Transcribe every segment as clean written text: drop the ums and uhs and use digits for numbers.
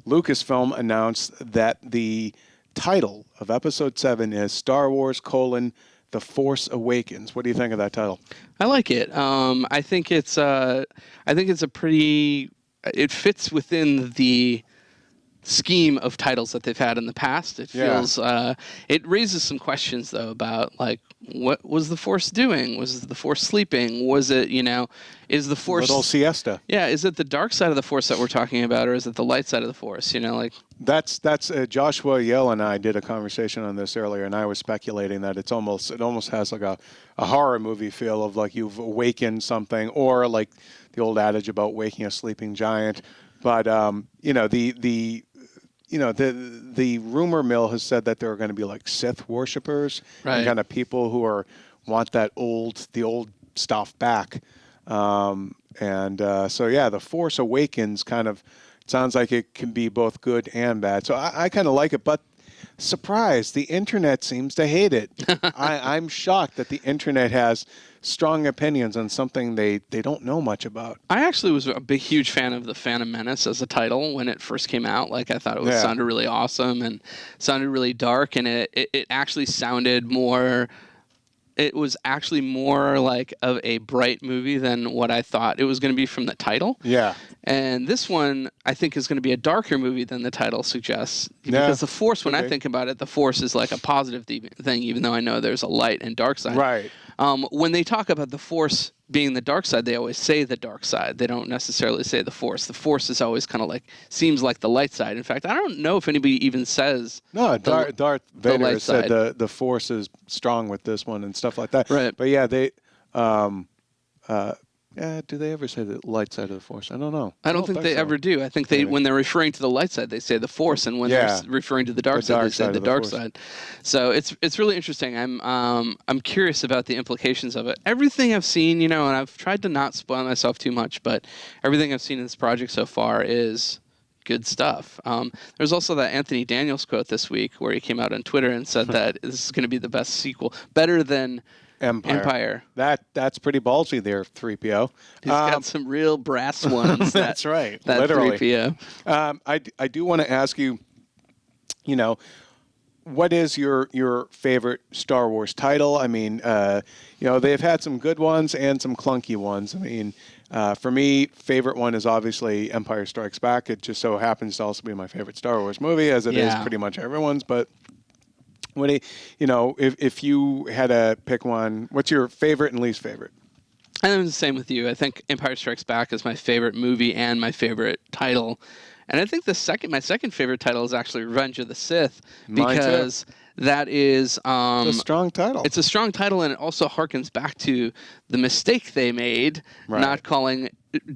Lucasfilm announced that the title of Episode 7 is Star Wars: The Force Awakens. What do you think of that title? I like it. I think it's a pretty. It fits within the scheme of titles that they've had in the past. It feels. It raises some questions though about like what was the Force doing? Was the Force sleeping? Was it is the Force little siesta? Yeah, is it the dark side of the Force that we're talking about, or is it the light side of the Force? Like that's Joshua Yale and I did a conversation on this earlier, and I was speculating that it almost has like a horror movie feel of like you've awakened something, or like the old adage about waking a sleeping giant. But the rumor mill has said that there are going to be like Sith worshippers, right, and kind of people who want the old stuff back. So the Force Awakens kind of sounds like it can be both good and bad. So I kind of like it, but surprise, the internet seems to hate it. I'm shocked that the internet has strong opinions on something they don't know much about. I actually was a huge fan of the Phantom Menace as a title when it first came out. Like I thought it sounded really awesome and sounded really dark, and it actually sounded more. It was actually more like of a bright movie than what I thought it was going to be from the title. Yeah. And this one, I think, is going to be a darker movie than the title suggests. Because the Force, when I think about it, the Force is like a positive thing, even though I know there's a light and dark side. Right. When they talk about the Force being the dark side, they always say the dark side. They don't necessarily say the Force. The Force is always kind of like, seems like the light side. In fact, I don't know if anybody even says Darth Vader said the Force is strong with this one and stuff like that. Right. But yeah, they do they ever say the light side of the Force? I don't know. I don't think they ever do. I think when they're referring to the light side, they say the Force, and when they're referring to the dark side, they say the dark side. So it's really interesting. I'm curious about the implications of it. Everything I've seen, and I've tried to not spoil myself too much, but everything I've seen in this project so far is good stuff. There's also that Anthony Daniels quote this week where he came out on Twitter and said that this is going to be the best sequel, better than Empire. That's pretty ballsy there, 3PO. He's got some real brass ones. That's right. That literally. 3PO. I do want to ask you, what is your favorite Star Wars title? I mean, they've had some good ones and some clunky ones. I mean, for me, favorite one is obviously Empire Strikes Back. It just so happens to also be my favorite Star Wars movie, as it is pretty much everyone's. But if you had to pick one, what's your favorite and least favorite? I'm the same with you. I think Empire Strikes Back is my favorite movie and my favorite title. And I think my second favorite title is actually Revenge of the Sith, because that is it's a strong title. It's a strong title, and it also harkens back to the mistake they made, not calling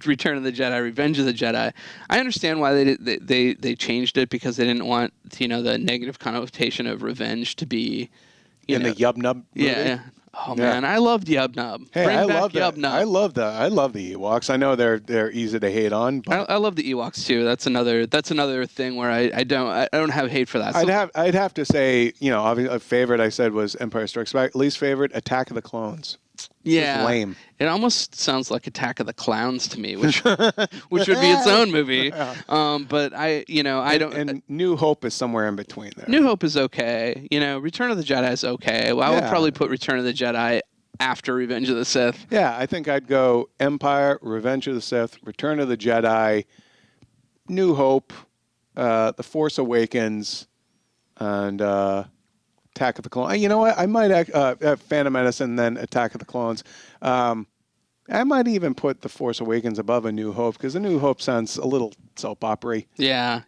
Return of the Jedi Revenge of the Jedi. I understand why they changed it, because they didn't want the negative connotation of revenge to be in the Yub Nub movie. Yeah. Oh man, I loved Yub Nub. Hey, Bring I back love that. Yub Nub. I love that. I love the Ewoks. I know they're easy to hate on. But I love the Ewoks too. That's another thing where I don't have hate for that. I'd have to say, obviously a favorite I said was Empire Strikes Back. Least favorite, Attack of the Clones. Yeah, lame. It almost sounds like Attack of the Clowns to me, which would be its own movie. But I don't. And New Hope is somewhere in between there. New Hope is okay. Return of the Jedi is okay. Well, I would probably put Return of the Jedi after Revenge of the Sith. Yeah, I think I'd go Empire, Revenge of the Sith, Return of the Jedi, New Hope, The Force Awakens, and Attack of the Clones. You know what? I might Phantom Menace and then Attack of the Clones. I might even put The Force Awakens above A New Hope, because A New Hope sounds a little soap opera-y. Yeah.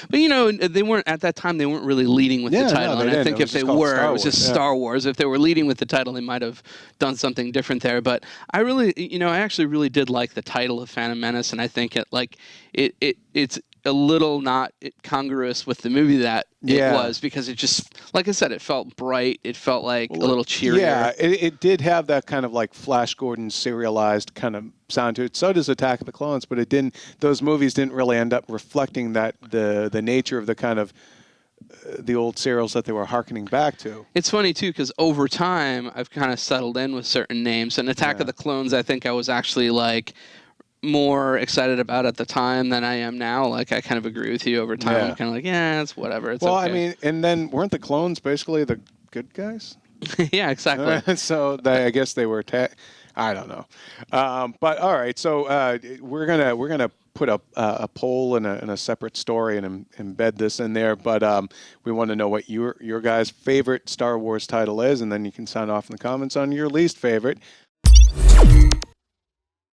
But they weren't at that time. They weren't really leading with the title, and I think if they were, it was just Star Wars. If they were leading with the title, they might have done something different there. But I really, I actually really did like the title of Phantom Menace, and I think it's a little not congruous with the movie that it was, because it just, like I said, it felt bright. It felt like a little cheerier. Yeah, it did have that kind of like Flash Gordon serialized kind of sound to it. So does Attack of the Clones, but it didn't. Those movies didn't really end up reflecting that the nature of the kind of the old serials that they were hearkening back to. It's funny too, because over time I've kind of settled in with certain names. And Attack of the Clones, I think I was actually like more excited about at the time than I am now. Like, I kind of agree with you over time. I'm kind of like, yeah, it's whatever. It's well, okay. I mean, and then weren't the clones basically the good guys? Yeah, exactly. So I guess they were. I don't know. But all right, so we're gonna put a poll and a separate story and embed this in there. But we want to know what your guys' favorite Star Wars title is, and then you can sign off in the comments on your least favorite.